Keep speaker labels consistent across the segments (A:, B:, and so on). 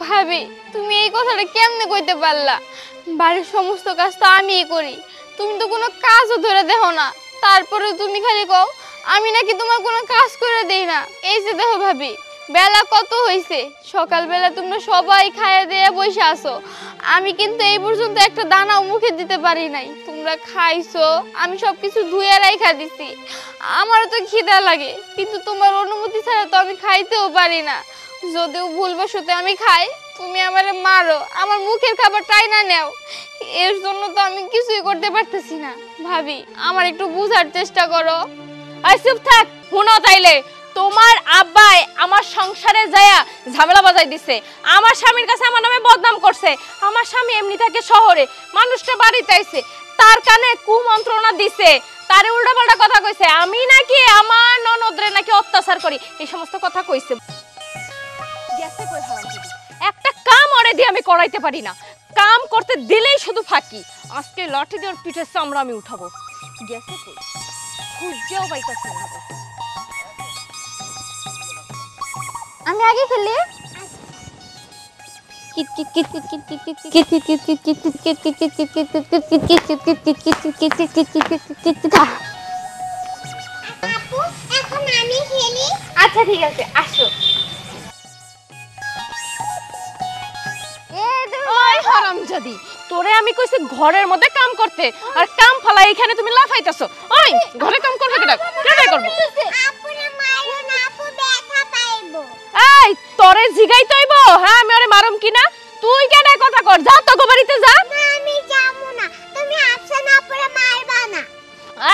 A: ভাবি তুমি এই কথাটা কেমনে কইতে পারলা? বাড়ির সমস্ত কাজ তো আমিই করি, তুমি তো কোনো কাজও ধরে দেখো না, তারপরে তুমি খালি কও আমি নাকি তোমার কোনো কাজ করে দেই না। এই যে দেখো ভাবি, বেলা কত হয়েছে, সকালবেলা তোমরা সবাই খাইয়ে দিয়ে বসে আসো, আমি কিন্তু এই পর্যন্ত একটা দানাও মুখে দিতে পারি নাই। তোমরা খাইছো, আমি সবকিছু ধুয়ে রাইখা দিছি, আমারও তো খিদা লাগে, কিন্তু তোমার অনুমতি ছাড়া তো আমি খাইতেও পারি না। যদিও ভুলবশত আমি খাই, তুমি আমারে মারো, আমার মুখের খাবার টাইনা নেও, এর জন্য তো আমি কিছুই করতে পারতেছি না। ভাবি আমার একটু বুঝার চেষ্টা করো।
B: আই চুপ থাক, শুনো তাইলে তোমার আব্বাই আমার সংসারে যায়া ঝামেলা বাজাই দিছে, আমার স্বামীর কাছে আমার নামে বদনাম করছে। আমার স্বামী এমনি থাকে শহরে, মানুষটা বাড়িতে আইছে, তার কানে কুমন্ত্রণা দিছে, তারে উল্টাপাল্টা কথা কইছে, আমি নাকি আমার ননদরে নাকি অত্যাচার করি, এই সমস্ত কথা কইছে। গেছে কই হারামজাদি, একটা কাম ওরে দিয়ে আমি করাইতে পারি না, কাম করতে দিলেই শুধু ফাঁকি। আজকে লাঠি দিয়ে ওর পিঠের চামড়া আমি উঠাবো। গেছে কই, খুঁজেও পাইতাছি না।
A: আমি আগে খেলি। আচ্ছা ঠিক আছে, আসো।
B: ওই হারামজাদি, তোরে আমি কইছি ঘরের মধ্যে কাম করতে, আর কাম ফালা এখানে তুমি লাফাইতাছো। ওই ঘরে কাম করবে কেডা? কেডা করব?
C: আপুরে মারো না, আপু ব্যথা পাইবো।
B: এই তোরে জিগাই তইবো, হ্যাঁ আমি আরে মারুম কিনা? তুই কেডা কথা কর, যা তো গো বাড়িতে যা।
C: না আমি যাবো না, তুমি আফসানা আপুরে মারবা না।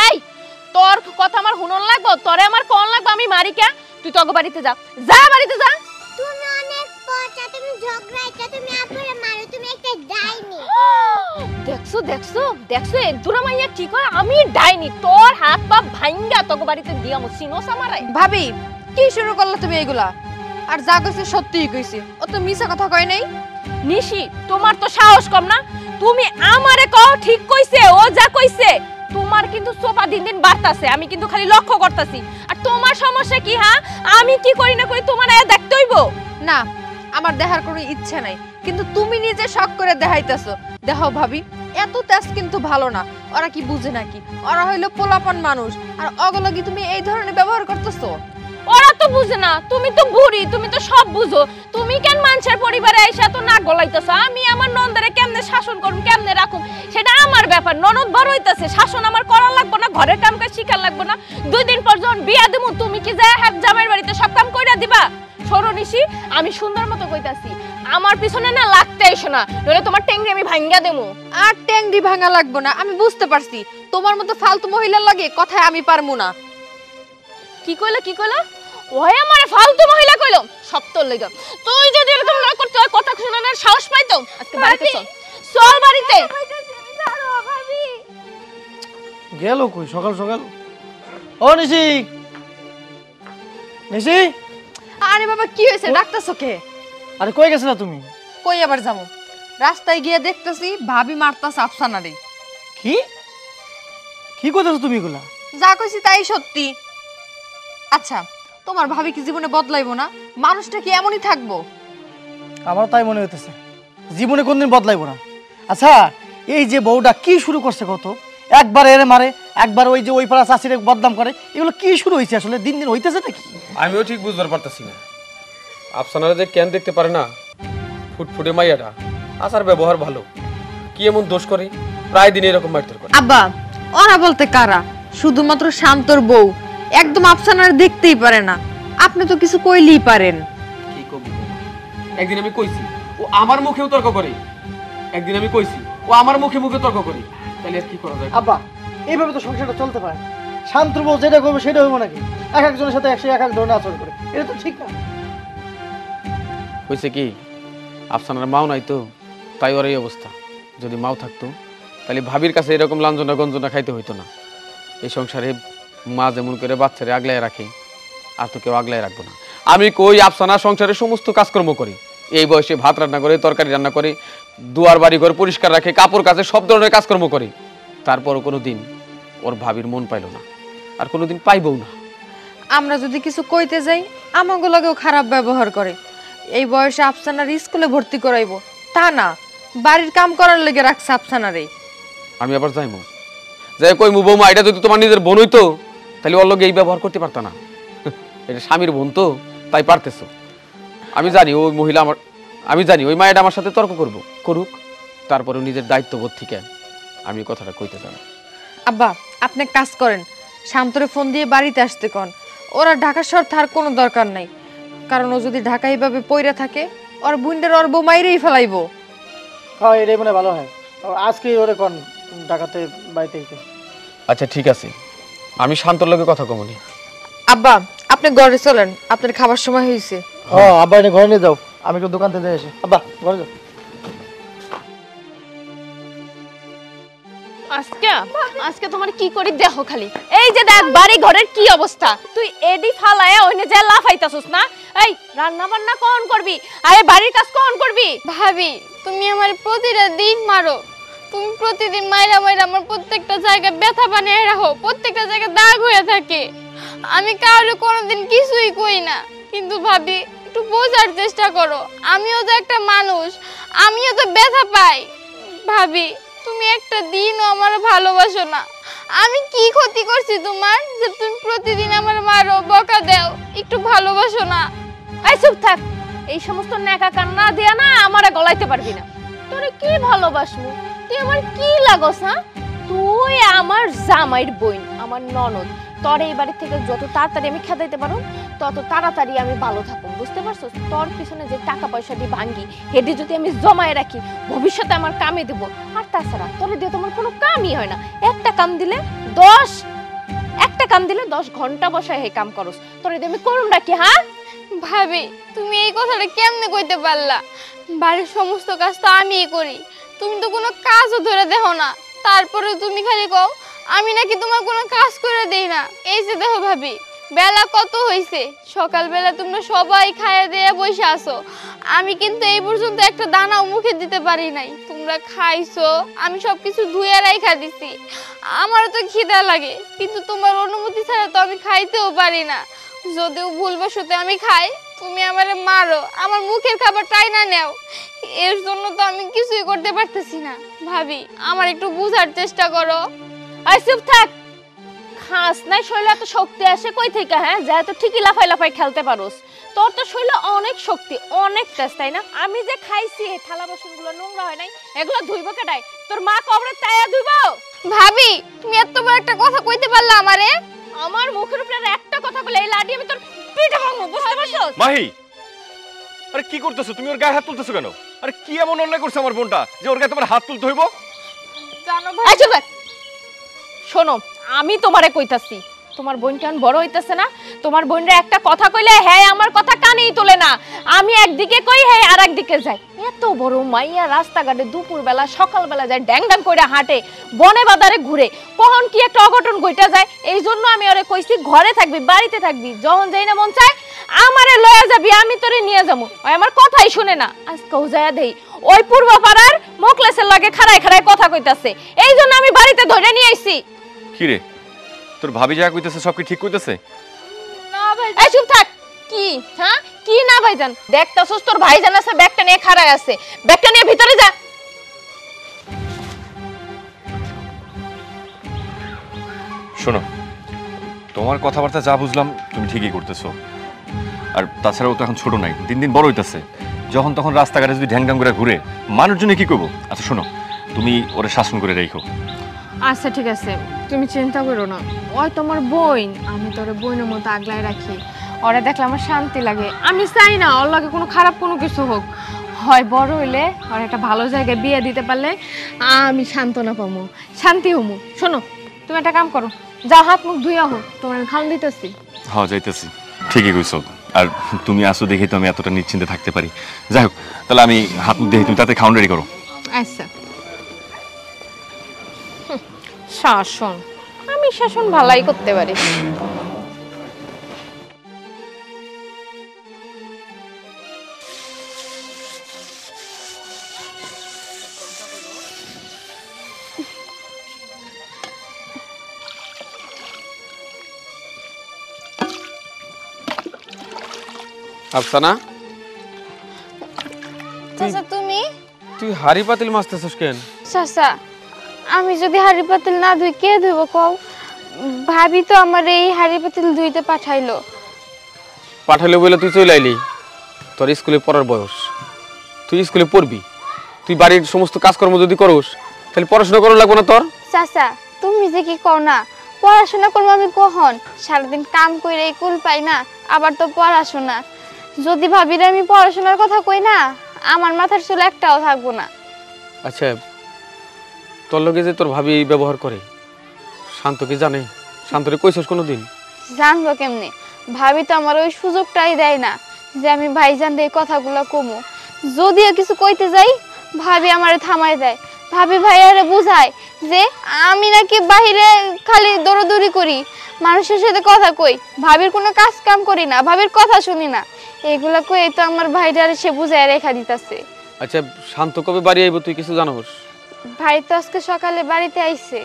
B: এই তোর কথা আমার হুনন লাগবো, তোরে আমার কোন লাগবো আমি মারি কে? তুই তো গো বাড়িতে যা, যা বাড়িতে যা।
C: তুমি অনেক পচা, তুমি ঝগড়াইতা, তুমি আপুরে মারো, তুমি একটা ডাইনি।
B: দেখছো দেখছো দেখছো, এদুরা মাইয়া কি কয়, আমি ডাইনি, তোর হাত পা ভাঙ্গা তোকে বাড়িতে দিয়ামু, সিনোস আমারে।
D: ভাবি কি শুরু করলা তুমি এগুলা? আর যা কইছে সত্যিই কইছে, ও তো মিছা কথা কয় নাই।
B: নিশি তোমার তো সাহস কম না, তুমি আমারে কও ঠিক কইছে, ও যা কইছে। তোমার কিন্তু সোপা দিন দিন বাড়তাছে, আমি কিন্তু খালি লক্ষ্য করতেছি। আর তোমার সমস্যা কি? হ্যাঁ আমি কি করি না করি তোমার আয়া দেখতে হইব
D: না? আমার দেখার কোনো ইচ্ছে নাই, কিন্তু তুমি নিজে শখ করে দেখাইতেছো। দেখো ভাবি, এত তেজ কিন্তু ভালো না। ওরা কি বুঝে নাকি? ওরা হইলো পোলাপান মানুষ, আর অগলগি তুমি এই ধরনের ব্যবহার করতেছো।
B: ওরা তো বুঝে না, তুমি তো বুড়ি, তুমি তো সব বুঝো। তুমি কেন মানুষের পরিবারে এসে তো নাক গলাইতেছো? আমি আমার ননদরে কেমনে শাসন করুম, কেমনে রাখুম, সেটা আমার ব্যাপার। ননদ বড় হইতাছে, শাসন আমার করা লাগবে না, ঘরের কাম কাজ শিখার লাগবে না? 2 দিন পর যখন বিয়া দেবো, তুমি কি যায় হাত জামাইয়ের বাড়িতে সব কাম কইরা দিবা? সরো নিশি, আমি সুন্দর মতো কইতাছি, আমার পিছনে না লাগতে আইসো না, নইলে তোমার টেংরি আমি ভাঙ্গা দেবো।
D: আর ট্যাংরি ভাঙা লাগবে না, আমি বুঝতে পারছি। তোমার মতো ফালতু মহিলার লাগে কথায় আমি পারমু না।
B: কি কইলা কি কইলা? ওই আমারে ফালতু মহিলা কইলো, সব তোর লাগা। তুই যদি এরকম না করতে হয়, কথা শোনানোর সাহস পাইতো, আজকে বাড়িতে চল, চল বাড়িতে।
E: গেল কই সকাল সকাল? ও নিশি, নিশি।
D: আরে বাবা কি হয়েছে, ডাক্তারছো কে?
E: আরে কই গেছিলা তুমি?
D: কই আবার যাবো? রাস্তায় গিয়ে দেখতেছি ভাবি মারতাছে আফসানারে।
E: কি কি কইতাছো তুমি এগুলা?
D: যা কইছি তাই সত্যি। আচ্ছা তোমার ভাবি কি জীবনে বদলাইবো না? মানুষটা কি এমনই থাকবো?
E: আমার তাই মনে হইতেছে, জীবনে কোনদিন বদলাইবো না। আচ্ছা এই যে বউটা কি শুরু করছে, কত একবার এরে মারে, একবার ওই যে ওই পাড়া চাষিরে বদনাম করে, এগুলো কি শুরু হয়েছে আসলে? দিন দিন হইতেছে নাকি?
F: আমিও ঠিক বুঝবার পারতাছি না। আফসানারা যে কেন দেখতে পারে না, ফুটফুটে মাইয়াটা, আসার ব্যবহার ভালো, কি এমন দোষ করে প্রায় দিন এরকম মারধর করে?
D: আব্বা ওরা বলতে কারা? শুধুমাত্র শান্তর বউ একদম আফসানার দেখতেই পারে না। আপনি তো কিছু কইলেই পারেন।
F: কি কব? একদিন আমি কইছি ও আমার মুখেও তর্ক করে, একদিন আমি কইছি ও আমার মুখে মুখে তর্ক করে, তাহলে আর কি করা যায়?
E: আব্বা এইভাবে তো সংসারটা চলতে পারে। শান্তর বউ যেটা করবে সেটা হইব নাকি? এক একজনের সাথে এক এক ধরনের আচরণ করে, এটা তো ঠিক না।
F: হয়েছে কি, আফসানার মাও নাই তো, তাই ওর এই অবস্থা। যদি মাও থাকতো তাহলে ভাবির কাছে এরকম লাঞ্ছনা গঞ্জনা খাইতে হইতো না। এই সংসারে মা যেমন করে বাচ্চারে আগলায় রাখে, আর তো কেউ আগলায় রাখবো না। আমি কই আফসানা সংসারে সমস্ত কাজকর্ম করি, এই বয়সে ভাত রান্না করে, তরকারি রান্না করে, দুয়ার বাড়ি ঘর পরিষ্কার রাখে, কাপড় কাচে, সব ধরনের কাজকর্ম করি। তারপরও কোনো দিন ওর ভাবির মন পাইল না, আর কোনোদিন পাইবও না।
D: আমরা যদি কিছু কইতে যাই আমাগো লাগেও খারাপ ব্যবহার করে। এই বয়সে আফসানার স্কুলে ভর্তি করাইবো তা না, বাড়ির কাম করার লেগে রাখছে আফসানারে।
F: আমি আবার যাইমু, যাই কইমু বৌমা এটা যদি তোমার নিজের বোন হইতো তাহলে ওর লগে এই ব্যবহার করতে পারতা না। এটা স্বামীর বোন তো, তাই পারতেছো। আমি জানি ওই মহিলা আমার, আমি জানি ওই মায়েরা আমার সাথে তর্ক করুক, তারপরে নিজের দায়িত্ববোধ থেকে আমি কথাটা কইতে চাই।
D: আব্বা আপনি কাজ করেন, শান্তরে ফোন দিয়ে বাড়িতে আসতে কন। ওরা ঢাকা শহর থার কোনো দরকার নাই, কারণ ও যদি ঢাকা এইভাবে পইরা থাকে ওর বুইন্ডার ওর বউ মাইরেই ফেলাইবো।
E: হ্যাঁ এটাই মনে ভালো হয়, আজকেই ওরে কন ঢাকাতে বাড়িতে আইতে।
F: আচ্ছা ঠিক আছে, আমি শান্তর লগে কথা কমনি।
D: আব্বা আপনি ঘরে চলেন, আপনার খাবার সময় হয়েছে।
E: হ্যাঁ আব্বা এটা ঘরে নিয়ে যাও, আমি একটু দোকান থেকে এসে। আব্বা ঘরে যাও।
B: আজকে তোমার কি করি দেখো খালি। এই যে দেখ বাড়ি ঘরের কি অবস্থা, তুই এডি ফালায়া ওইনে যা লাফাইতাছস না। এই রান্না বান্না কোন করবি, আরে বাড়ির কাজ কোন করবি?
A: ভাবি তুমি আমার প্রতিটা দিন মারো, তুমি প্রতিদিন মাইরা মাইরা আমার প্রত্যেকটা জায়গায় ব্যথা বানিয়ে রাখো, প্রত্যেকটা জায়গায় দাগ হয়ে থাকে। আমি কাউরে কোনোদিন কিছুই কই না, কিন্তু ভাবি একটু বোঝার চেষ্টা করো, আমিও তো একটা মানুষ, আমিও তো ব্যথা পাই। ভাবি তুমি একটা দিনও আমার ভালোবাসো না। আমি কি ক্ষতি করছি তোমার যে তুমি প্রতিদিন আমার মারো, বকা দাও, একটু ভালোবাসো না?
B: এই চুপ থাক, এই সমস্ত নেকা কান্না দিয়া না আমারে গলাইতে পারবি না। তোরে কি ভালোবাসবো, তুই আমার কি লাগস? হ্যাঁ তুই আমার জামাইর বোন, আমার ননদ। তোর এই বাড়ি থেকে যত তাড়াতাড়ি আমি খেদাইতে পারো তত তাড়াতাড়ি আমি ভালো থাকুম, বুঝতে পারছস? তোর পিছনে যে টাকা পয়সা দিয়ে ভাঙ্গি হেডি যদি আমি জমায়ে রাখি ভবিষ্যতে আমার কামে দেব। আর তাছাড়া তোরে দিয়ে তোমার কোনো কামই হয় না, একটা কাম দিলে 10 ঘন্টা বসায় এই কাম করস, তোরে দিয়ে আমি করুম রাখি। হ্যাঁ
A: ভাবি তুমি এই কথাটা কেমনে কইতে পারলা? বাড়ির সমস্ত কাজ তো আমিই করি, তুমি তো কোনো কাজও ধরে দেখো না, তারপরে তুমি খালি কও আমি নাকি তোমার কোনো কাজ করে দেই না। এই যে দেখো ভাবি বেলা কত হইছে, সকালবেলা তোমরা সবাই খাইয়ে দিয়ে বসে আসো, আমি কিন্তু এই পর্যন্ত একটা দানাও মুখে দিতে পারি নাই। তোমরা খাইছো, আমি সবকিছু ধুয়ে রাইখা দিছি, আমারও তো খিদা লাগে, কিন্তু তোমার অনুমতি ছাড়া তো আমি খাইতেও পারি না। যদিও ভুলবশত আমি খাই, তুমি আমারে মারো, আমার মুখের খাবারটাই না নেও, এর জন্য তো আমি কিছুই করতে পারতেছি না। ভাবি আমার একটু বুঝার চেষ্টা করো।
B: আই চুপ থাক, খাস নাই শরীরে এত শক্তি আসে কই থেকে? হ্যাঁ যা তো ঠিকই লাফাই লাফাই খেলতে পারোস, তোর তো শরীরে অনেক শক্তি, অনেক তেজ, তাই না? আমি যে খাইছি এই থালা বাসনগুলো নোংরা হয় নাই, এগুলো ধুইবো কেডাই? তোর মা কবরে তাইয়া ধুইবো?
A: ভাবি তুমি এত বড় একটা কথা কইতে পারলা আমারে?
B: আমার মুখের উপরে একটা কথা বলে এই লাডি আমি তোর পিঠে ভাঙবো, বুঝতে পারছস?
G: মাহি, আরে কি করতেছো তুমি? ওর গায়ে হাত তুলতেছো কেন? আরে কি এমন অন্যায় করছে আমার বোনটা যে ওর গায়ে তোমার হাত তুলতে হইব?
A: জানো
B: এই চুপ থাক। শোনো আমি তোমারে কইতাছি, তোমার বোন কেন বড় হইতাছে না? তোমার বোনরা একটা কথা কইলে হ্যাঁ আমার কথা কানেই তোলে না, আমি একদিকে কই হ্যাঁ আর একদিকে যাই। এত বড় মাইয়া রাস্তাঘাটে দুপুর বেলা সকাল বেলা যায় ড্যাং ড্যাং কইরা হাঁটে, বনে বাজারে ঘুরে, কখন কি একটা অঘটন ঘইটা যায়। এই জন্য আমি ওরে কইছি ঘরে থাকবি, বাড়িতে থাকবি, যখন যাই না মন চায় আমারে লয়া যাবি, আমি তোরে নিয়ে যাবো। ওই আমার কথাই শুনে না, আজকেও যায়া দেই ওই পূর্ব পাড়ার মোকলেসের লাগে খাড়ায় খাড়ায় কথা কইতাছে, এই জন্য আমি বাড়িতে ধরে নিয়ে আইছি।
G: কি রে তোর ভাবি যা কইতেছে সব কি ঠিক কইতেছে?
A: না ভাই,
B: এই চুপ থাক। কি হ্যাঁ কি না ভাইজান? দেখতাছস তোর ভাইজান আছে ব্যাগটা নিয়ে খাড়ায় আছে, ব্যাগটা নিয়ে ভিতরে যা।
G: শোনো, তোমার কথাবার্তা যা বুঝলাম তুমি ঠিকই করতেছো, আর তাছাড়াও তো এখন ছোট নাই, দিন দিন বড় হইতাছে, যখন তখন রাস্তাঘাটে যদি ঢ্যাং ঢ্যাং করে ঘুরে মানুষজনে কি করবো? আচ্ছা শোনো, তুমি ওরে শাসন করে রেখো।
D: আচ্ছা ঠিক আছে, তুমি চিন্তা করো না, ওই তোমার বোন, আমি তোর বোনের মতো আগলায় রাখি, ওরা দেখলে আমার শান্তি লাগে। আমি চাই না ওর লাগে কোনো খারাপ কোনো কিছু হোক, হয় বড় হইলে আর একটা ভালো জায়গায় বিয়ে দিতে পারলে আমি সান্ত্বনা পাবো, শান্তি হমু। শোনো তুমি একটা কাম করো, যা হাত মুখ ধুইয়া হোক, তোমার আমি খাওয়ান দিতেছি।
G: হ্যাঁ যাইতেছি, ঠিকই কইছো, আর তুমি আসো দেখে তো আমি এতটা নিশ্চিন্তে থাকতে পারি। যাই হোক তাহলে আমি হাত মুখ দেখি, তুমি তাতে খাওয়ান রেডি করো।
D: আচ্ছা
B: শাসন, আমি শাসন ভালাই করতে পারি।
F: আফসানা
A: চাচা তুমি
F: তুই হাড়ি পাতিল মাজতেছিস কেন?
A: চাচা আমি যদি হাড়ি পাতিল না ধুই কে ধুইব কও? ভাবি তো আমার এই হাড়ি পাতিল ধুইতে পাঠাইলো।
F: পাঠাইলে বলে তুই চলে আইলি? তোর স্কুলে পড়ার বয়স, তুই স্কুলে পড়বি, তুই বাড়ির সমস্ত কাজকর্ম যদি করস তাহলে পড়াশোনা করা লাগবে না তোর?
A: চাচা তুমি যে কি কও না, পড়াশোনা করবো আমি কখন? সারাদিন কাম করে কুল পাই না, আবার তো পড়াশোনা। যদি ভাবিরে আমি পড়াশোনার কথা কই না, আমার মাথার চুল একটাও থাকবো না।
F: আচ্ছা, তোর লগে যে তোর ভাবি এই ব্যবহার করে, শান্ত কি জানে? শান্তরে কইছস কোনোদিন?
A: জানবো কেমনে? ভাবি তো আমার ওই সুযোগটাই দেয় না যে আমি ভাইজান এই কথাগুলো কমু। যদিও কিছু কইতে যাই, ভাবি আমারে থামাই দেয়। ভাবি ভাইয়ারে বুঝায় যে আমি নাকি বাহিরে খালি দৌড়াদৌড়ি করি, মানুষের সাথে কথা কই, ভাবির কোনো কাজ কাম করি না, ভাবির কথা শুনি না। এইগুলা কই তো আমার ভাইটারে সে বুঝায় রেখা দিতেছে।
F: আচ্ছা, শান্ত কবে বাড়ি আইব তুই কিছু জানোস?
A: ভাই তো আজকে সকালে বাড়িতে আইছে।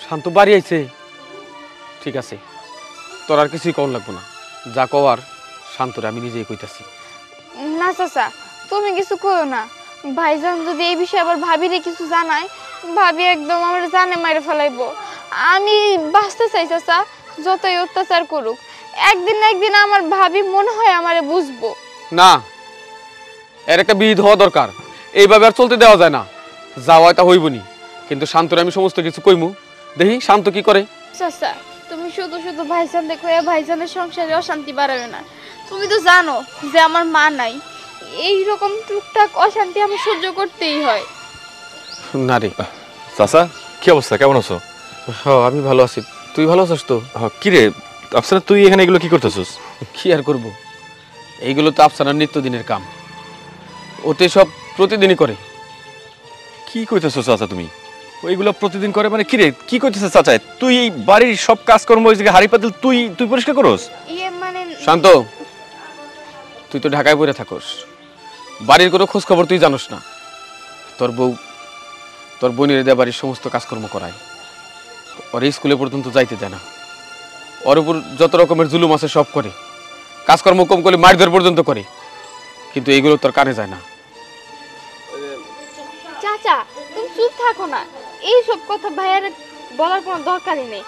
F: শান্ত বাড়ি আইছে? ঠিক আছে, তোর আর কিছুই কম লাগবো না, যা কওয়ার শান্তরে আমি নিজেই কইতাছি।
A: না চাচা তুমি কিছু কইও না, ভাইজান যদি এই বিষয়ে আবার ভাবিরে কিছু জানায়, ভাবি একদম আমার জানে মাইরে ফেলাইবো। আমি বাঁচতে চাই চাচা, যতই অত্যাচার করুক, একদিন না একদিন আমার ভাবি মনে হয় আমারে বুঝবো।
F: না, এর একটা বিহিত হওয়া দরকার, এইভাবে আর চলতে দেওয়া যায় না। যা হয় তা হইবনি, কিন্তু শান্তরে আমি সমস্ত কিছু কইমু, দেখি শান্ত কি করে।
A: চাচা তুমি শুধু শুধু ভাইজান দেখো, ভাইজানের সংসারে অশান্তি বাড়াবে না। তুমি তো জানো যে আমার মা নাই, এই রকম টুকটাক অশান্তি আমি সহ্য করতেই হয়।
F: না রে
G: চাচা, কি অবস্থা, কেমন আছো?
F: হ্যাঁ আমি ভালো আছি, তুই ভালো আছিস তো?
G: কি রে আফসানা, তুই এখানে এগুলো কি করতেছিস?
F: কি আর করবো, এইগুলো তো আফসানার নিত্যদিনের কাম, ওতে সব প্রতিদিনই করে।
G: কি কইতেছো চাচা তুমি? ওইগুলো প্রতিদিন করে মানে কি রে, কি কইতেছিস চাচা? তুই এই বাড়ির সব কাজকর্ম, ওই জায়গায় হাড়ি পাতিল তুই পরিষ্কার করস?
A: ইয়ে মানে
F: শান্ত, তুই তো ঢাকায় পড়ে থাকস, বাড়ির কোনো খোঁজ খবর তুই জানোস না। তোর বউ তোর বোনের দেয়া বাড়ির সমস্ত কাজকর্ম করায়, ওর স্কুলে পর্যন্ত যাইতে দেয় না, ওর উপর যত রকমের জুলুম আছে সব করে, কাজকর্ম কম করলে মারধর পর্যন্ত করে, কিন্তু এইগুলো তোর কানে যায় না।
A: চাচা তুমি চুপ থাকো না, এই সব কথা ভাইয়ার বলার কোনো দরকারই নেই।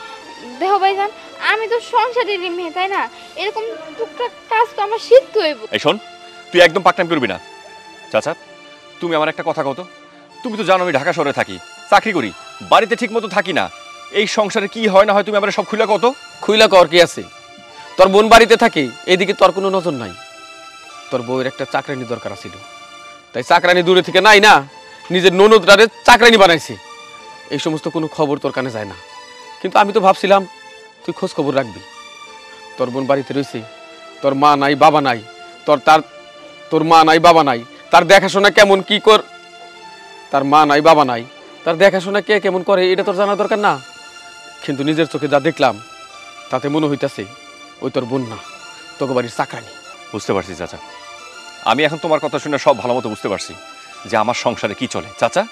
A: দেহ ভাইজান আমি তো সংসারেরই মেয়ে, তাই না? এরকম টুকটাক কাজ তো আমার শিখতে হইব।
G: এই শোন, তুই একদম পাকনামি করবি না। চাচা, তুমি আমার একটা কথা কত, তুমি তো জানো আমি ঢাকা শহরে থাকি, চাকরি করি, বাড়িতে ঠিক মতো থাকি না। এই সংসারে কি হয় না হয় তুমি আমার সব খুইলা কত।
F: খুইলা কর কি আছে, তোর বোন বাড়িতে থাকে, এইদিকে তোর কোনো নজর নাই। তোর বউয়ের একটা চাকরানি দরকার ছিল, তাই চাকরানি দূরে থেকে নাই না, নিজের ননদরারে চাকরানি বানাইছে। এই সমস্ত কোনো খবর তোর কানে যায় না, কিন্তু আমি তো ভাবছিলাম তুই খোঁজ খবর রাখবি। তোর বোন বাড়িতে রয়েছে, তোর মা নাই বাবা নাই, তোর মা নাই বাবা নাই, তার দেখাশোনা কেমন কি কর, তার মা নাই বাবা নাই, তার দেখাশোনা কে কেমন করে এটা তোর জানা দরকার না? কিন্তু নিজের চোখে যা দেখলাম তাতে মনে হইতাছে ওই তোর বোন না, তোকে বাড়ির চাকরানি।
G: বুঝতে পারছি চাচা, আমি এখন তোমার কথা শুনে সব ভালো মতো বুঝতে পারছি যে আমার সংসারে কি চলে। চাচা,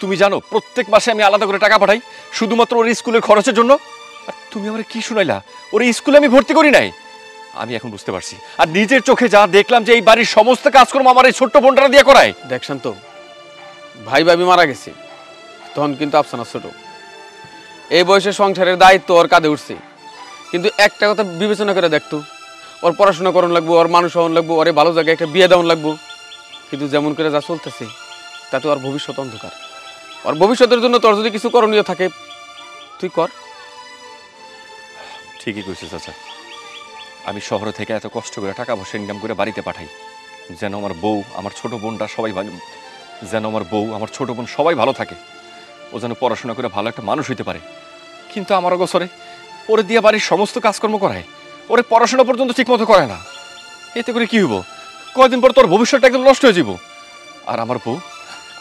G: তুমি জানো প্রত্যেক মাসে আমি আলাদা করে টাকা পাঠাই শুধুমাত্র ওর স্কুলের খরচের জন্য, আর তুমি আমার কি শুনাইলা ওর স্কুলে আমি ভর্তি করি নাই। আমি এখন বুঝতে পারছি, আর নিজের চোখে যা দেখলাম যে এই বাড়ির সমস্ত কাজকর্ম আমার এই ছোট্ট বোনটা দিয়ে করায়।
F: দেখ শান্ত, ভাই ভাবি মারা গেছে তখন কিন্তু আফসানা ছোট, এই বয়সে সংসারের দায়িত্ব ওর কাঁধে উঠছে। কিন্তু একটা কথা বিবেচনা করে দেখতো, ওর পড়াশোনা করানো লাগবো, ওর মানুষ হওয়ান লাগবো, ওরে ভালো জায়গায় একটা বিয়ে দেওয়ান লাগবো। কিন্তু যেমন করে যা চলতেছে তাতে ওর ভবিষ্যৎ অন্ধকার। ওর ভবিষ্যতের জন্য তোর যদি কিছু করণীয় থাকে তুই কর।
G: ঠিকই কইছিস চাচা, আমি শহরে থেকে এত কষ্ট করে টাকা পয়সা ইনকাম করে বাড়িতে পাঠাই যেন আমার বউ আমার ছোট বোনটা সবাই সবাই ভালো থাকে, ও যেন পড়াশোনা করে ভালো একটা মানুষ হইতে পারে। কিন্তু আমার অগোচরে ওরে দিয়ে বাড়ির সমস্ত কাজকর্ম করায়, ওরে পড়াশোনা পর্যন্ত ঠিক মতো করে না। এতে করে কি হইব, কয়দিন পর তোর ভবিষ্যৎটা একদম নষ্ট হয়ে যাব। আর আমার বউ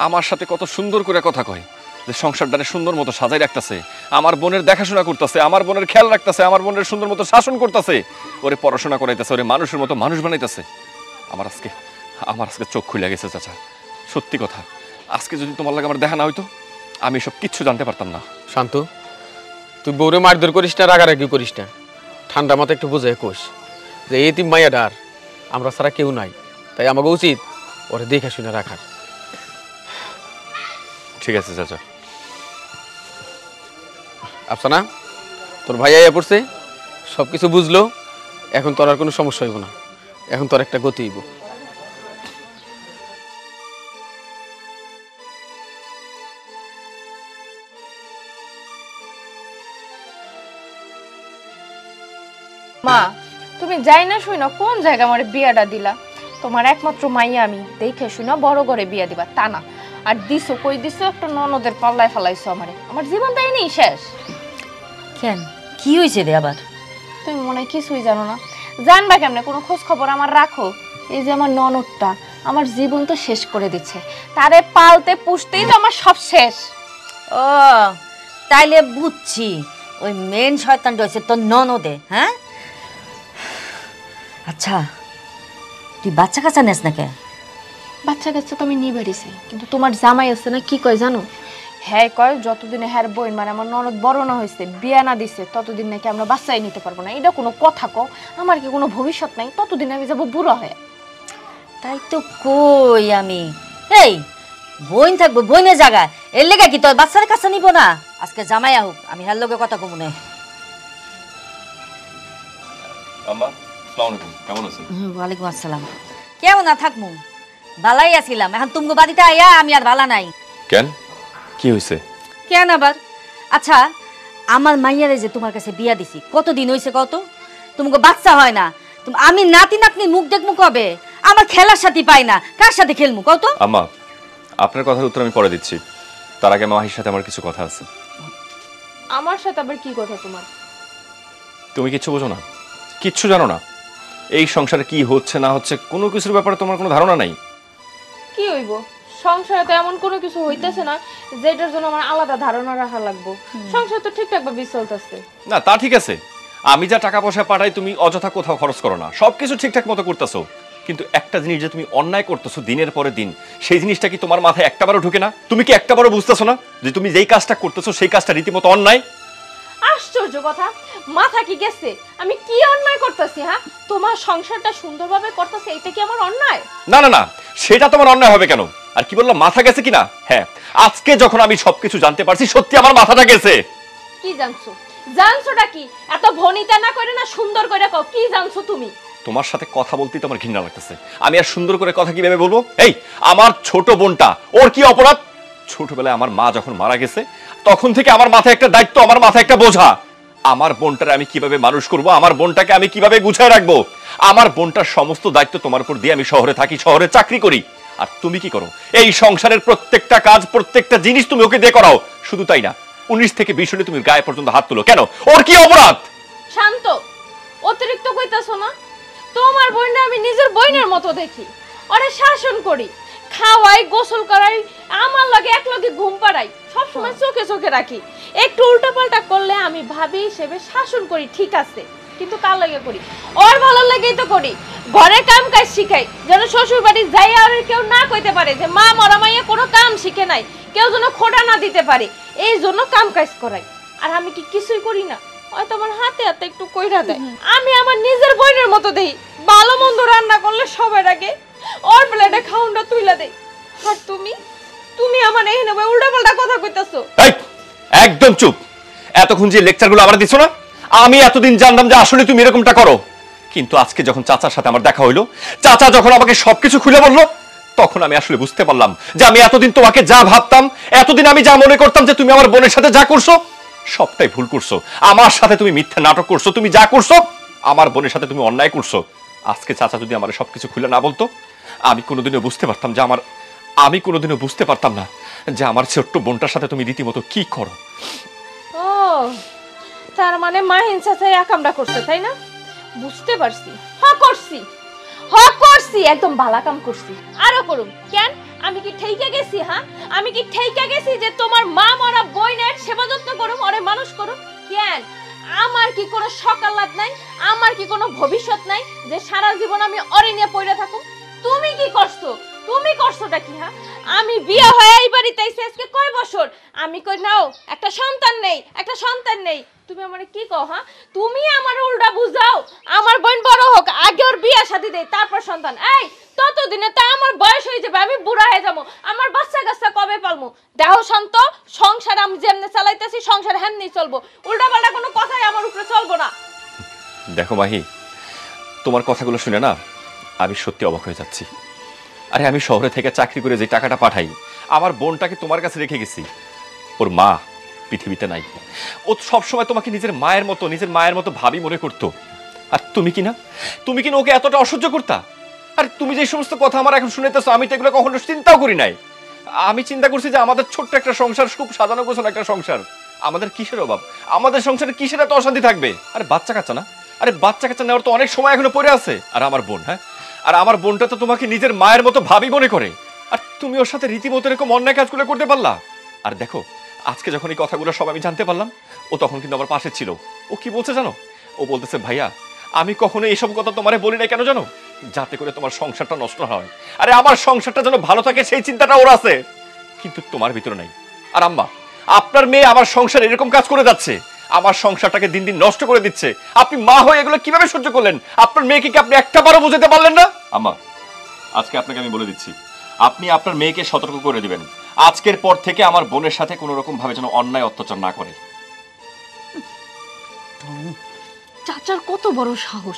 G: আমার সাথে কত সুন্দর করে কথা কয় যে সংসারটারে সুন্দর মতো সাজাই রাখতেছে, আমার বোনের দেখাশোনা করতেছে, আমার বোনের খেয়াল রাখতেছে, আমার বোনের সুন্দর মতো শাসন করতেছে, ওরে পড়াশোনা করাইতেছে, ওরে মানুষের মতো মানুষ বানাইতেছে। আমার আজকে চোখ খুলে গেছে চাচা, সত্যি কথা। আজকে যদি তোমার লাগে আমার দেখা না হইতো আমি সব কিচ্ছু জানতে পারতাম না।
F: শান্ত, তুই বউরে মারধর করিস না, রাগারাগি করিস না, ঠান্ডা মাথায় একটু বোঝায় কোষ যে এই তিন মাইয়া ডার আমরা ছাড়া কেউ নাই, তাই আমাকে উচিত ওরে দেখে শুনে রাখার।
G: ঠিক আছে চাচা।
F: আফসানা, তোর ভাই আইয়া পড়ছে, সব কিছু বুঝলো, এখন তোর আর কোনো সমস্যা হইব না, এখন তোর একটা গতি হইব।
B: মা, তুমি যাই না শুই না কোন জায়গা আমার বিয়াটা দিলা? তোমার একমাত্র মাইয়া আমি, দেখে শুই না বড় করে বিয়া দিবা তা না। আর দিছো কই দিছো, একটা ননদের পাল্লায় ফেলাইছো আমারে। আমার জীবন তাই নেই শেষ।
H: কেন, কি হয়েছে রে আবার?
B: তুমি মনে হয় কিছুই জানো না। জানবা কেমনে? কোনো খোঁজ খবর আমার রাখো? এই যে আমার ননদটা আমার জীবন তো শেষ করে দিচ্ছে, তারে পালতে পুষতেই তো আমার সব শেষ।
H: ও তাইলে বুঝছি, ওই মেন শয়তানটা হয়েছে তোর ননদে। হ্যাঁ, আচ্ছা তুই বাচ্চা কাচ্চা নেস না কে?
B: বাচ্চা কাচ্চা তো আমি নিয়ে বেরিয়েছি, কিন্তু তোমার জামাই আছে না, কি কয় জানো? হ্যাঁ কয় যতদিনে হ্যার বই মানে আমার ননদ বড় না হয়েছে, বিয়া না দিছে, ততদিন নাকি আমরা বাচ্চাই নিতে পারবো না। এটা কোনো কথা কও? আমার কি কোনো ভবিষ্যৎ নাই? ততদিন আমি যাবো বুড়ো হয়ে।
H: তাই তো কই আমি, এই বইন থাকবো বইনের জায়গায়, এর লেগে কি তোর বাচ্চার কাছে নিব না? আজকে জামাই আহুক, আমি হ্যার লোকে কথা কমু না।
G: আম্মা আসসালামু আলাইকুম, কেমন আছেন?
H: ওয়ালাইকুম আসসালাম। কেউ না থাকমু, ভালাই আছিলাম, এখন তুমি বাড়িতে আইয়া আমি আর ভালা নাই।
G: কেন, কি হয়েছে?
H: কেন আবার? আচ্ছা আমার মাইয়ারে যে তোমার কাছে বিয়া দিছি কতদিন হয়েছে কত? তোমাকে বাচ্চা হয় না, আমি নাতি নাতনি মুখ দেখমু কবে? আমার খেলার সাথে পাই না, কার সাথে খেলমু কত?
G: আম্মা আপনার কথার উত্তর আমি পরে দিচ্ছি, তার আগে মাহির সাথে আমার কিছু কথা আছে।
B: আমার সাথে আবার কি কথা তোমার?
G: তুমি কিচ্ছু বোঝো না, কিচ্ছু জানো না। এই সংসারে কি হচ্ছে না হচ্ছে কোনো কিছুর ব্যাপারে তোমার কোনো ধারণা নাই।
B: কি হইব? সংসারে তো এমন কোনো কিছু হইতেছে না যেটার জন্য আমার আলাদা ধারণা রাখা লাগবে। সংসার তো ঠিকঠাক ভাবে চলতেছে।
G: না তা ঠিক আছে, আমি যা টাকা পয়সা পাঠাই তুমি অযথা কোথাও খরচ করো না, সবকিছু ঠিকঠাক মতো করতেছো। কিন্তু একটা জিনিস যে তুমি অন্যায় করতেছো দিনের পরে দিন, সেই জিনিসটা কি তোমার মাথায় একটাবারও ঢোকে না? তুমি কি একটাবারও বুঝতেছো না যে তুমি যেই কাজটা করতেছো সেই কাজটা রীতিমতো অন্যায়?
B: আশ্চর্য কথা, মাথা কি গেছে? আমি কি অন্যায় করতেছি? হ্যাঁ, তোমার সংসারটা সুন্দরভাবে করতেছে, এটা কি আমার অন্যায়?
G: না না না, সেটা তোমার অন্যায় হবে কেন? আর কি বললাম, মাথা গেছে কিনা? হ্যাঁ, আজকে যখন আমি সবকিছু জানতে পারছি, সত্যি আমার মাথাটা গেছে।
B: কি জানছো? জানছোটা কি? এত ভনিতা না করে না, সুন্দর করে কও, কি জানছো তুমি?
G: তোমার সাথে কথা বলতেই তো আমার ঘৃণা লাগতেছে। আমি আর সুন্দর করে কথা কিভাবে বলবো? এই আমার ছোট বোনটা, ওর কি অপরাধ? ছোটবেলায় আমার মা যখন মারা গেছে তখন থেকে আমার মাথায় একটা দায়িত্ব, আমার মাথায় একটা বোঝা। আমার বোনটারে আমি কিভাবে মানুষ করব, আমার বোনটাকে আমি কিভাবে গুছায় রাখবো, আমার বোনটার সমস্ত দায়িত্ব তোমার উপর দিয়ে আমি শহরে থাকি, শহরে চাকরি করি। আর তুমি কি করো? এই সংসারের প্রত্যেকটা কাজ, প্রত্যেকটা জিনিস তুমি ওকে দিয়ে করাও। শুধু তাই না, 19 থেকে 20 হলে তুমি গায়ে পর্যন্ত হাত তুলো কেন? ওর কি অপরাধ?
B: শান্ত, অতিরিক্ত কইতাছো না? তোমার বোনটা আমি নিজের বোনের মতো দেখি, ওরে শাসন করি, খাওয়াই, গোসল করাই, আমার লাগে এক লগে ঘুম পাড়াই, সবসময় চোখে চোখে রাখি। একটু উল্টাপাল্টা করলে আমি ভাবি হিসেবে শাসন করি, ঠিক আছে, কিন্তু কার লাগে করি? ওর ভালো লাগেই তো করি। ঘরে কাম কাজ শিখাই, যেন শ্বশুর বাড়ি যাই আর কেউ না কইতে পারে যে মা মরা মাইয়া কোনো কাম শিখে নাই, কেউ যেন খোটা না দিতে পারে, এই জন্য কাম কাজ করাই। আর আমি কি কিছুই করি না? হয়তো আমার হাতে হাতে একটু কইরা দেয়। আমি আমার নিজের বোনের মতো দেই, ভালো মন্দ রান্না করলে সবার আগে ওর প্লেটে খাউনটা তুইলা দেই। আর তুমি আমার এই নেবে উল্টাপাল্টা কথা কইতাছো।
G: এই একদম চুপ। এতক্ষণ যে লেকচারগুলো আবার দিছো না, আমি এতদিন জানতাম যে আসলে তুমি এরকমটা করো, কিন্তু আজকে যখন চাচার সাথে আমার দেখা হইলো, চাচা যখন আমাকে সবকিছু খুলে বললো, তখন আমি আসলে বুঝতে পারলাম যে আমি এতদিন তোমাকে যা ভাবতাম, এতদিন আমি যা মনে করতাম যে তুমি আমার বোনের সাথে যা করছো, সবটাই ভুল করছো। আমার সাথে তুমি মিথ্যা নাটক করছো, তুমি যা করছো আমার বোনের সাথে তুমি অন্যায় করছো। আজকে চাচা যদি আমার সবকিছু খুলে না বলতো, আমি কোনোদিনও বুঝতে পারতাম না যে আমার ছোট্ট বোনটার সাথে তুমি রীতিমতো কি করো।
B: ও তার মানে মাহিন চাচা একামটা করছে, তাই না? বুঝতে পারছি। করছি, একদম ভালো কাম করছি। আরো করুম কেন? আমি কি ঠেইকা গেছি? হ্যাঁ, আমি কি ঠেইকা গেছি যে তোমার মা মরা বইনের সেবা যত্ন করুম, ওরে মানুষ করুম? কেন? আমার কি কোনো সকালাত নাই? আমার কি কোনো ভবিষ্যৎ নাই যে সারা জীবন আমি ওরে নিয়ে পড়ে থাকুম? তুমি কি করছো? তুমি করছোটা কি? হ্যাঁ, আমি বিয়ে হয়ে এই বাড়িতে আইছি আজকে কয় বছর, আমি কই নাও একটা সন্তান নেই, একটা সন্তান নেই। তুমি আমারে কি কও? হ্যাঁ, তুমি আমার উল্টা বুঝাও। আমার বোন বড় হোক, আগে ওর বিয়ে শাদী দেই, তারপর সন্তান। এই ততদিনে তো আমার বয়স হয়ে যাবে, আমি বুড়া হয়ে যাবো, আমার বাচ্চা কাচ্চা কবে পালমু? দেখো শান্ত, সংসার আমি যেমনে চালাইতেছি সংসার হেমনি চলবো, উল্টা পাল্টা কোনো কথাই আমার উপরে চলবো না।
G: দেখো মাহি, তোমার কথাগুলো শুনে না আমি সত্যি অবাক হয়ে যাচ্ছি। আরে আমি শহরে থেকে চাকরি করে যে টাকাটা পাঠাই, আমার বোনটাকে তোমার কাছে রেখে গেছি। ওর মা পৃথিবীতে নাই। ও সবসময় তোমাকে নিজের মায়ের মতো ভাবি মনে করতো। আর তুমি কি না ওকে এতটা অসহ্য করতা? আর তুমি যে সমস্ত কথা আমার এখন শুনাইতেছো, আমি তো এগুলো কখনো চিন্তাও করি নাই। আমি চিন্তা করছি যে আমাদের ছোট্ট একটা সংসার, খুব সাজানো গোছানো একটা সংসার, আমাদের কিসের অভাব, আমাদের সংসারে কিসের এত অশান্তি থাকবে? আরে বাচ্চা কাচ্চা না, আরে বাচ্চা কাচ্চা নেওয়ার তো অনেক সময় এখনো পড়ে আছে। আর আমার বোন, হ্যাঁ, আর আমার বোনটা তো তোমাকে নিজের মায়ের মতো ভাবি মনে করে, আর তুমি ওর সাথে রীতিমতো এরকম অন্যায় কাজগুলো করতে পারলা? আর দেখো, আজকে যখন এই কথাগুলো সব আমি জানতে পারলাম, ও তখন কিন্তু আমার পাশে ছিল। ও কি বলছে জানো? ও বলতেছে, ভাইয়া আমি কখনো এইসব কথা তোমারে বলি না, কেন জানো? যাতে করে তোমার সংসারটা নষ্ট হয়, আরে আমার সংসারটা যেন ভালো থাকে সেই চিন্তাটা ওর আছে, কিন্তু তোমার ভিতরে নাই। আর আম্মা, আপনার মেয়ে আমার সংসারে এরকম কাজ করে যাচ্ছে, আমার সংসারটাকে দিন দিন নষ্ট করে দিচ্ছে। আপনি মা হয়ে এগুলো কিভাবে সহ্য করলেন? আপনার মেয়েকে কি আপনি একটা বারও বুঝাতে পারলেন না? আম্মা, আজকে আপনাকে আমি বলে দিচ্ছি, আপনি আপনার মেয়েকে সতর্ক করে দিবেন, আজকের পর থেকে আমার বোনের সাথে কোনো রকম ভাবে যেন অন্যায় অত্যাচার না করে।
B: চাচার কত বড় সাহস,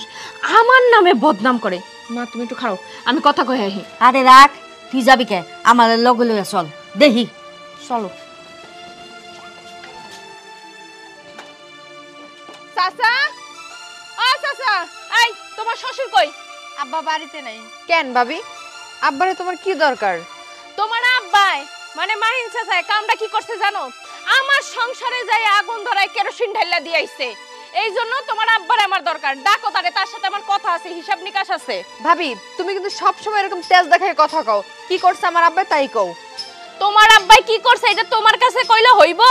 B: আমার নামে বদনাম করে। মা তুমি একটু খাও, আমি কথা কই আহি।
H: আরে রাখ, তুই যাবি কে? আমার লগে লইয়া চল, দেখি চলো।
B: চাচা, ও চাচা, এই তোমার শ্বশুর কই?
A: আব্বা বাড়িতে নাই।
D: কেন ভাবি, আব্বারে তোমার কি দরকার?
B: তোমার আব্বাই মানে মাহিন চাচা কামটা কি করছে জানো? আমার সংসারে যায় আগুন ধরায় কেরোসিন ঢাইলা দিয়ে আইছে। এই জন্য তোমার আব্বার আমার দরকার, ডাকো তারে, তার সাথে আমার কথা আছে, হিসাব নিকাশ আছে।
D: ভাবি তুমি কিন্তু সব সময় এরকম তেজ দেখায় কথা কও। কি করছে আমার আব্বা তাই কও।
B: তোমার আব্বাই কি করছে এটা তোমার কাছে কইলে হইব?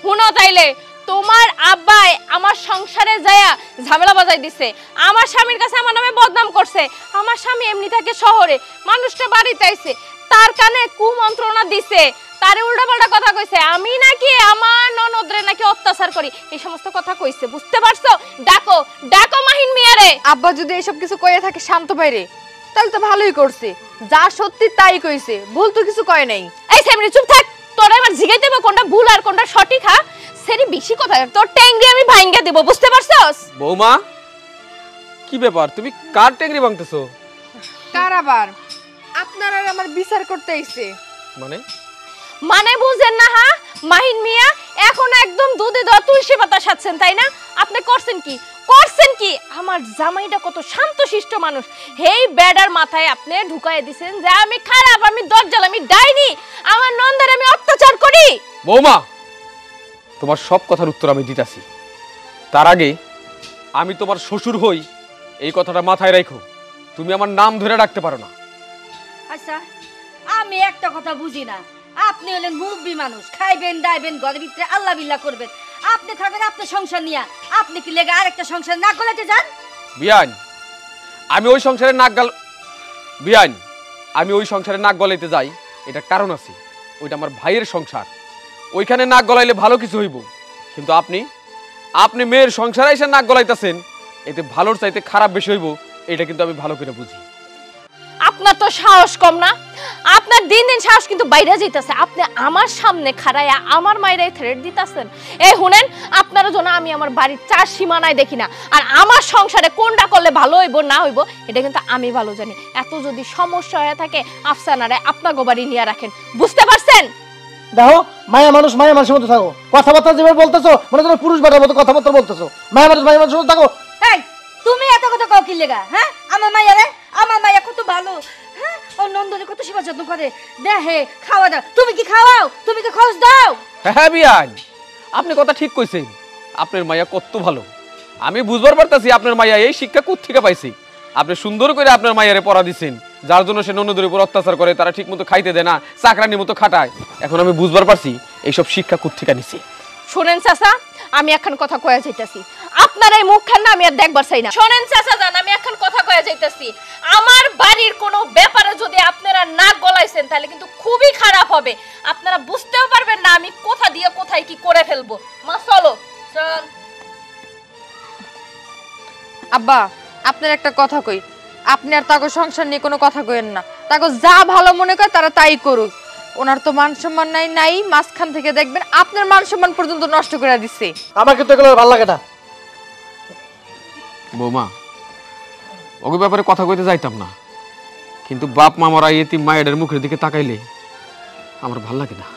B: শুনো তাইলে, তোমার আব্বাই আমার সংসারে যায়া ঝামেলা বাজাই দিছে, আমার স্বামীর কাছে আমার নামে বদনাম করছে। আমার স্বামী এমনি থাকে শহরে, মানুষটা বাড়িতে আইছে, তার কানে কুমন্ত্রণা দিছে, তারে উল্টাপাল্টা কথা কইছে, আমি নাকি আমার ননদরে নাকি অত্যাচার করি, এই সমস্ত কথা কইছে। বুঝতে পারছো? ডাকো ডাকো মাহিন মিয়ারে।
D: আব্বা যদি এসব কিছু কইয়া থাকে শান্ত বাইরে, তাহলে তো ভালোই করছে। যা সত্যি তাই কইছে, ভুল তো কিছু কয় নাই।
B: এই সামনে চুপ থাক, তোরা এবার জিগাইতে হবে কোনটা ভুল আর কোনটা সঠিক। হ্যাঁ, সেরি বেশি কথা, তোর ট্যাংরি আমি ভাঙ্গা দেব, বুঝতে পারছস?
F: বৌমা, কি ব্যাপার, তুমি কার ট্যাংরি ভাঙতেছো?
D: কার আবার? আপনারা আমার বিচার করতে আইছে।
B: মানে বুঝেন না? হ্যাঁ মাহিন মিয়া, এখন একদম দুধে দেওয়া তুলসী পাতা সাজছেন, তাই না? আপনি করছেন কি? আমার জামাইটা কত শান্তশিষ্ট মানুষ, হেই বেডার মাথায় আপনি ঢুকাই দিছেন যে আমি খারাপ, আমি দজ্জাল, আমি ডাইনি, আমার নন্দারে আমি অত্যাচার করি।
F: বৌমা, তোমার সব কথার উত্তর আমি দিতাছি, তার আগে আমি তোমার শ্বশুর হই এই কথাটা মাথায় রাখো। তুমি আমার নাম ধরে রাখতে পারো না।
H: আচ্ছা, আমি একটা কথা বুঝি না, আপনি হলেন মুরব্বী মানুষ, খাইবেন দাইবেন ঘরের ভিতরে আল্লাহ বিল্লাহ করবেন, আপনি থাকবেন আপনার সংসার নিয়ে, আপনি কি লেগে আরেকটা সংসার না গলাতে যান?
F: বিয়ান, আমি ওই সংসারে নাক গলাইতে যাই, এটা কারণ আছে, ওইটা আমার ভাইয়ের সংসার, ওইখানে নাক গলাইলে ভালো কিছু হইব। কিন্তু আপনি মেয়ের সংসারে এসে নাক গলাইতেছেন, এতে ভালোর চাইতে খারাপ বেশি হইব, এটা কিন্তু আমি ভালো করে বুঝি।
B: আপনার তো সাহস কম না, আপনার দিন দিন সাহস কিন্তু বাইরে যাইতেছে। আপনি আমার সামনে খাড়াইয়া আমার মায়ের থ্রেট দিতেছেন। এই শুনেন, আপনার জন্য আমি আমার বাড়ির চার সীমানায় দেখি না, আর আমার সংসারে কোনটা করলে ভালো হইব না হইব এটা কিন্তু আমি ভালো জানি। এত যদি সমস্যা হয়ে থাকে আফসানারে আপনার বাড়ি নিয়ে রাখেন, বুঝতে পারছেন?
E: দেখো, মায়া মানুষের মতো থাকো, কথাবার্তা যেভাবে বলতেছো মনে করো পুরুষ বেটার মতো কথাবার্তা বলতেছো। মায়া মানুষের মতো থাকো।
H: এই তুমি এত কথা কও কি লেগা? হ্যাঁ, আমার মাইয়া কত ভালো, হ্যাঁ, ও নন্দনে কত সেবা যত্ন করে, দেখে খাওয়া দাও, তুমি কি খাওয়াও? তুমি কি খরচ দাও?
F: হ্যাঁ বিয়ান, আপনি কথা ঠিক কইছেন, আপনার মাইয়া কত ভালো। আমি বুঝবার পারতাছি আপনার মাইয়া এই শিক্ষা কোথা থেকে পাইছি। আপনি সুন্দর করে আপনার মাইয়ারে পড়া দিচ্ছেন, যার জন্য সে ননদের উপর অত্যাচার করে, তারা ঠিক মতো খাইতে দেয় না, চাকরানির মতো খাটায়। এখন আমি বুঝবার পারছি এইসব শিক্ষা কোথা থেকে নিছি।
B: শোনেন চাচা, আমি এখন কথা কয়া যাইতাছি, আপনার এই মুখখান না আমি আর দেখবার চাই না। শোনেন চাচা জান, আমি এখন কথা কয়া যাইতাছি, আমার বাড়ির কোনো ব্যাপারে যদি আপনারা নাক গলাইছেন তাহলে কিন্তু খুবই খারাপ হবে। আপনারা বুঝতেও পারবেন না আমি কোথা দিয়ে কোথায় কি করে ফেলবো। মা চলো চল।
D: আব্বা আপনার একটা কথা কই, আপনি আর তাকে সংসার নিয়ে কোনো কথা কইেন না। তাকে যা ভালো মনে করে তারা তাই করুক। ওনার তো মান সম্মান নাই, মাঝখান থেকে দেখবেন আপনার মান সম্মান পর্যন্ত নষ্ট করে দিচ্ছে।
E: আমাকে তো এগুলো ভালো লাগে না।
F: বৌমা, ওকে ব্যাপারে কথা কইতে যাইতাম না, কিন্তু বাপ মামারা এতিম মায়ের মুখের দিকে তাকাইলে আমার ভাল লাগে না।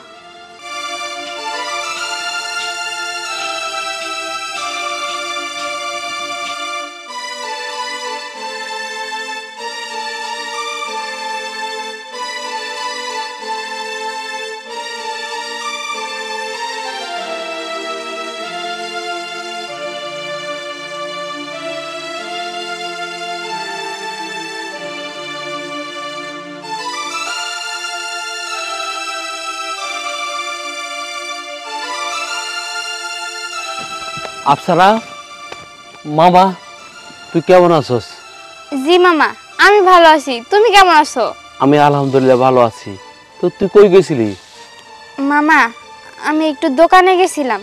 I: আফসানা, মামা তুই কেমন আছোস?
A: জি মামা, আমি ভালো আছি। তুমি কেমন আছো?
I: আমি আলহামদুলিল্লাহ ভালো আছি। তো তুই কই গেছিলি?
A: মামা, আমি একটু দোকানে গেছিলাম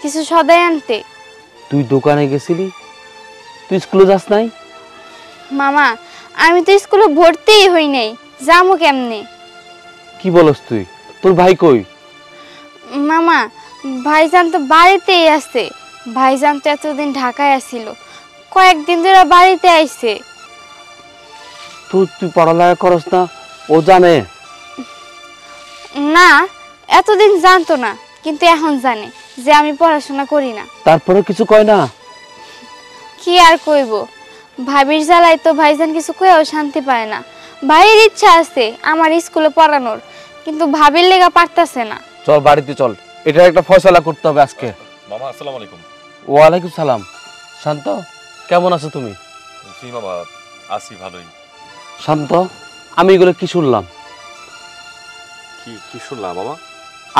A: কিছু সদাই আনতে।
I: তুই দোকানে গেছিলি? তুই স্কুলে যাস নাই?
A: মামা, আমি তো স্কুলে ভর্তিই হই নাই, যাবো কেমনে?
I: কি বলস তুই? তোর ভাই কই?
A: মামা, ভাইজান তো বাড়িতেই আছে। ভাইজান তো এতদিন ঢাকায় আসিল, কয়েকদিন ধরে বাড়িতে আইছে।
I: তুই পড়ালেখা করস না? ও জানে?
A: না, এতদিন জানতো না, কিন্তু এখন জানে যে আমি পড়াশোনা করি না।
I: তারপরে কিছু কয় না?
A: কি আর কইব, ভাবির জ্বালায় তো ভাইজান কিছু কয়েও শান্তি পায় না। ভাইয়ের ইচ্ছা আছে আমার স্কুলে পড়ানোর, কিন্তু ভাবির লেগা পারতাছে না।
I: চল বাড়িতে চল, এটা একটা ফয়সালা করতে হবে আজকে।
G: মামা আসসালামু আলাইকুম।
I: ওয়ালাইকুম সালাম। শান্ত, কেমন আছো তুমি?
G: জি মামা, আছি ভালোই।
I: শান্ত, আমি এগুলো কি শুনলাম?
G: কি শুনলাম মামা?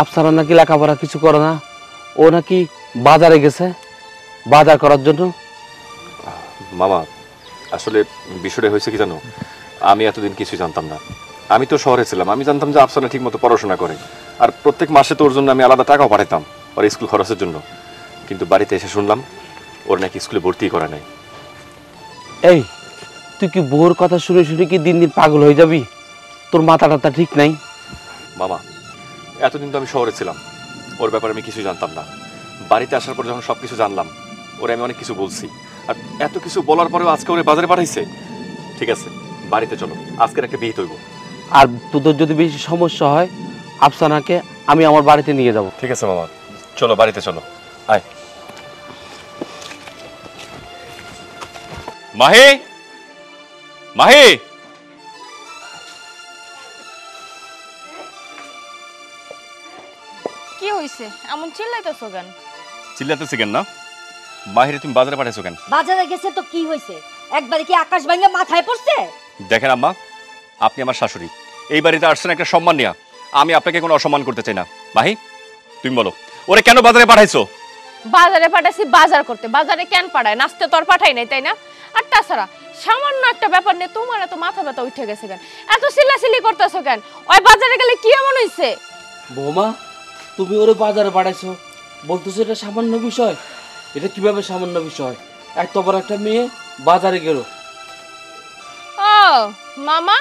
I: আফসানা নাকি লেখাপড়া কিছু করে না, ও নাকি বাজারে গেছে বাজার করার জন্য।
G: মামা আসলে বিষয়টা হয়েছে কি জানো, আমি এতদিন কিছুই জানতাম না। আমি তো শহরে ছিলাম, আমি জানতাম যে আফসানা ঠিক মতো পড়াশোনা করে, আর প্রত্যেক মাসে তো ওর জন্য আমি আলাদা টাকাও পাঠাতাম ওর স্কুল খরচের জন্য। কিন্তু বাড়িতে এসে শুনলাম ওর নাকি স্কুলে ভর্তি করা নাই।
I: এই, তুই কি বউর কথা শুনে শুনে কি দিন দিন পাগল হয়ে যাবি? তোর মাথাটা ঠিক নাই?
G: মামা এতদিন তো আমি শহরে ছিলাম, ওর ব্যাপারে আমি কিছু জানতাম না। বাড়িতে আসার পর যখন সব কিছু জানলাম, ওরে আমি অনেক কিছু বলছি, আর এত কিছু বলার পরেও আজকে ওরে বাজারে পাঠাইছে। ঠিক আছে, বাড়িতে চলো, আজকের একটা বিয়ে হইব।
I: আর তোদের যদি বেশি সমস্যা হয়, আফসানাকে আমি আমার বাড়িতে নিয়ে যাব।
G: ঠিক আছে মামা, চলো বাড়িতে চলো। আয় মাহি, মাহি।
B: কি হইছে এমন চিল্লাইতেছো কেন?
G: চিল্লাতেছি কেন না? মাহিরে তুমি বাজারে পাঠাইছো কেন?
H: বাজারে গেছে তো কি হয়েছে? একবারে কি আকাশ ভাঙা মাথায় পড়ছে?
G: দেখেন আম্মা, আপনি আমার শাশুড়ি, এই বাড়িতে আসছেন একটা সম্মান নিয়া, আমি আপনাকে কোনো অসম্মান করতে চাই না। মাহি তুমি বলো, ওরে কেন বাজারে পাঠাইছো?
B: বাজারে পাঠাইছি বাজার করতে, বাজারে কেন পাঠায়? নাচতে তো আর পাঠাই নাই, তাই না? আর তাছাড়া সামান্য একটা ব্যাপার নিয়ে তোমার এত মাথা ব্যথা উঠে গেছে কেন? এত চিল্লাচিল্লি করতেছো কেন? ওই বাজারে গেলে কি এমন হইছে?
I: বৌমা, তুমি ওরে বাজারে পাঠাইছো, বলতেছো এটা সামান্য বিষয়? এটা কিভাবে সামান্য বিষয়? এত বড় একটা মেয়ে বাজারে গেল।
B: ও মামা,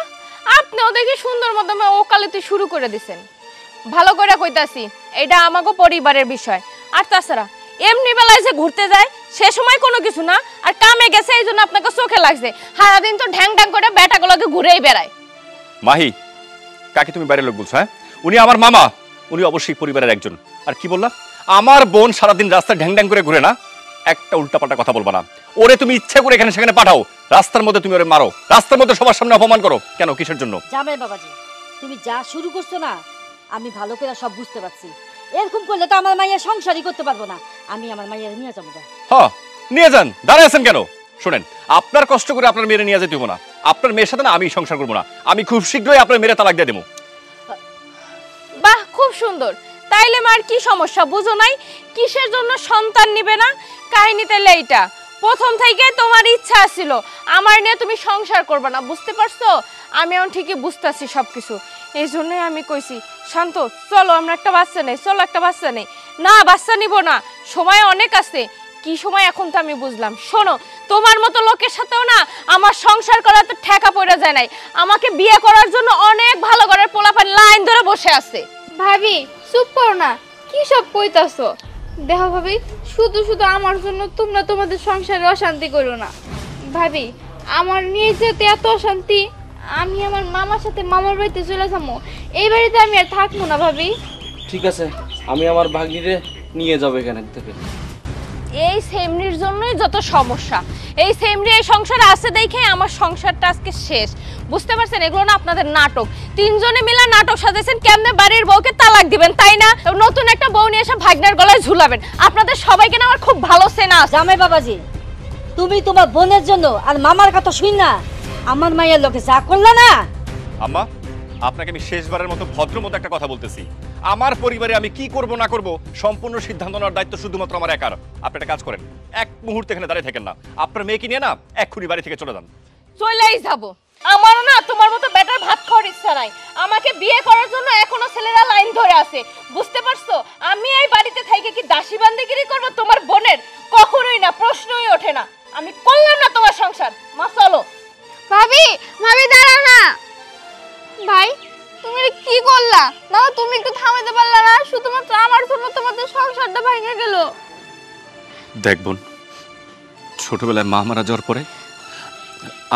B: আপনিও দেখি সুন্দর মতো ওকালতি শুরু করে দিছেন। ভালো করে কইতাছি, এটা আমাগো পরিবারের বিষয়। আর তাছাড়া এমনি বেলায় যে ঘুরতে যায় সে সময় কোনো কিছু না, আর কামে গেছে এই জন্য আপনাকে চোখে লাগছে। সারাদিন তো ঢ্যাং ঢ্যাং করে বেটাগুলোকে ঘুরেই বেড়ায়।
G: মাহি, কাকে তুমি বাইরের লোক বলছো? হ্যাঁ, উনি আমার মামা, উনি অবশ্যই পরিবারের একজন। আর কি বললা? আমার বোন সারাদিন রাস্তায় ঢ্যাং ঢ্যাং করে ঘুরে না? একটা উল্টাপাল্টা কথা বলবা না। ওরে তুমি ইচ্ছে করে এখানে সেখানে পাঠাও, রাস্তার মধ্যে তুমি ওরে মারো, রাস্তার মধ্যে সবার সামনে অপমান করো, কেন? কিসের জন্য?
H: জামাই বাবাজি, তুমি যা শুরু করছো না, আমি ভালো করে সব বুঝতে পারছি। এরকম করলে তো আমার মাইয়া সংসারই করতে পারবো না। আমি আমার মাইয়ারে নিয়ে যাবো।
G: হ্যাঁ, নিয়ে যান, দাঁড়ায় আছেন কেন? শোনেন, আপনার কষ্ট করে আপনার মেয়েরে নিয়ে যেতে হবো না। আপনার মেয়ের সাথে না আমি সংসার করবো না। আমি খুব শীঘ্রই আপনার মেয়েরে তালাক দিয়ে দেবো।
B: বাহ, খুব সুন্দর। তাইলে মার কি সমস্যা বুঝো নাই? কিসের জন্য সন্তান নিবে না? কাহিনী তাইলে এইটা প্রথম থেকে তোমার ইচ্ছা ছিল আমার নিয়ে তুমি সংসার করবে না, বুঝতে পারছো? আমি এখন ঠিকই বুঝতেছি সবকিছু, এই জন্যই আমি কইছি শান্ত চলো আমরা একটা বাচ্চা নেই, চলো একটা বাচ্চা নেই। না বাচ্চা নিব না, সময় অনেক আছে। কি সময় এখন তো আমি বুঝলাম। শোনো, তোমার মতো লোকের সাথেও না আমার সংসার করা তো ঠেকা পড়ে যায় নাই। আমাকে বিয়ে করার জন্য অনেক ভালো ঘরের পোলাপান লাইন ধরে বসে আছে।
A: ভাবি চুপ করো না, কি সব কইতাছো? দেখো ভাবি, শুধু শুধু আমার জন্য তোমরা তোমাদের সংসারে অশান্তি করো না। ভাবি আমার নিয়ে যেতে এত অশান্তি, আমি আমার মামার সাথে মামার বাড়িতে চলে যাবো। এই বাড়িতে আমি আর থাকবো না ভাবি।
I: ঠিক আছে, আমি আমার ভাগ্নিরে নিয়ে যাবো এখান থেকে।
B: এই সেমনির জন্যই যত সমস্যা। এই সেমনি এই সংসারে আছে দেখে আমার সংসারটা আজকে শেষ। বুঝতে পারছেন? এগুলো না আপনাদের নাটক। তিনজনে মিলে নাটক সাজাইছেন কেমনে বাড়ির বউকে তালাক দিবেন, তাই না? নতুন একটা বউ নিয়ে এসে ভাগনার গলায় ঝুলাবেন। আপনাদের সবাইকে না আমার খুব ভালো চেনা আছে।
H: জামাই বাবাজি, তুমি তোমার বোনের জন্য আর মামার কথা শুন না আমার মায়ের লোকে যা করলা না।
G: আম্মা, আপনাকে আমি শেষবারের মতো ভদ্রমতো একটা কথা বলতেছি। আমার পরিবারে আমি কি করব না করব সম্পূর্ণ সিদ্ধান্ত নেওয়ার দায়িত্ব শুধুমাত্র আমার একার। আপনি একটা কাজ করেন, এক মুহূর্তে এখানে দাঁড়িয়ে থাকেন না, আপনার মেয়েকে নিয়ে না এক্ষুনি বাড়ি থেকে চলে যান।
B: চলেই যাব। আমারও না তোমার মতো বেটার ভাত খাওয়ার ইচ্ছা নাই। আমাকে বিয়ে করার জন্য এখনো ছেলেরা লাইন ধরে আছে। বুঝতে পারছো? আমি এই বাড়িতে থেকে কি দাসী বান্দিগিরি করব তোমার বোনের? কখনোই না, প্রশ্নই ওঠে না। আমি করলাম না তোমার সংসার। মা চলো।
A: ভাবি ভাবি দাঁড়াও না। ভাই তুমি এটা কি করলা? না তুমি একটু থামাতে পারলা না? শুধুমাত্র আমার জন্য তোমাদের সংসারটা ভেঙে গেল।
G: দেখ বোন, ছোটবেলায় মা মারা যাওয়ার পরে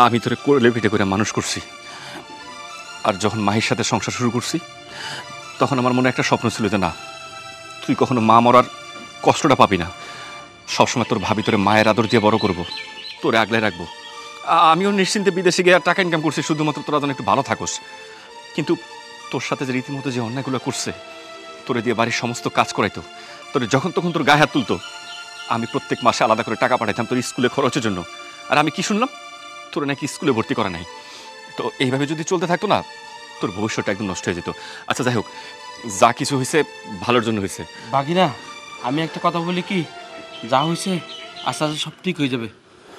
G: আমি তোরে কোলে পিঠে করে মানুষ করছি। আর যখন মায়ের সাথে সংসার শুরু করছি তখন আমার মনে একটা স্বপ্ন ছিল যে না, তুই কখনো মা মরার কষ্টটা পাবি না। সবসময় তোর ভাবি তোরে মায়ের আদর দিয়ে বড় করবো, তোরে আগলে রাখবো। আমিও নিশ্চিন্তে বিদেশে গিয়ে টাকা ইনকাম করছি শুধুমাত্র তোরা যেন একটু ভালো থাকোস। কিন্তু তোর সাথে যে রীতিমতো যে অন্যায়গুলো করছে, তোরে দিয়ে বাড়ির সমস্ত কাজ করাইতো, তোরে যখন তখন তোর গায়ে হাত তুলতো, আমি প্রত্যেক মাসে আলাদা করে টাকা পাঠাইতাম তোর স্কুলে খরচের জন্য। আর আমি কি শুনলাম, তোর নাকি স্কুলে ভর্তি করা নাই। তো এইভাবে যদি চলতে থাকতো না, তোর ভবিষ্যৎটা একদম নষ্ট হয়ে যেত। আচ্ছা যাই হোক, যা কিছু হয়েছে ভালোর জন্য হয়েছে।
I: বাকিরা আমি একটা কথা বলি কি, যা হয়েছে আস্তে আস্তে সব ঠিক হয়ে যাবে।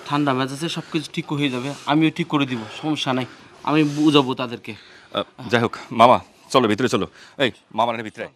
I: ঠান্ডা মেজাজে সব কিছু ঠিক হয়ে যাবে, আমিও ঠিক করে দিব, সমস্যা নাই। আমি বুঝাবো তাদেরকে।
G: যাই হোক মামা, চলো ভিতরে চলো। এই মামার ভিতরে।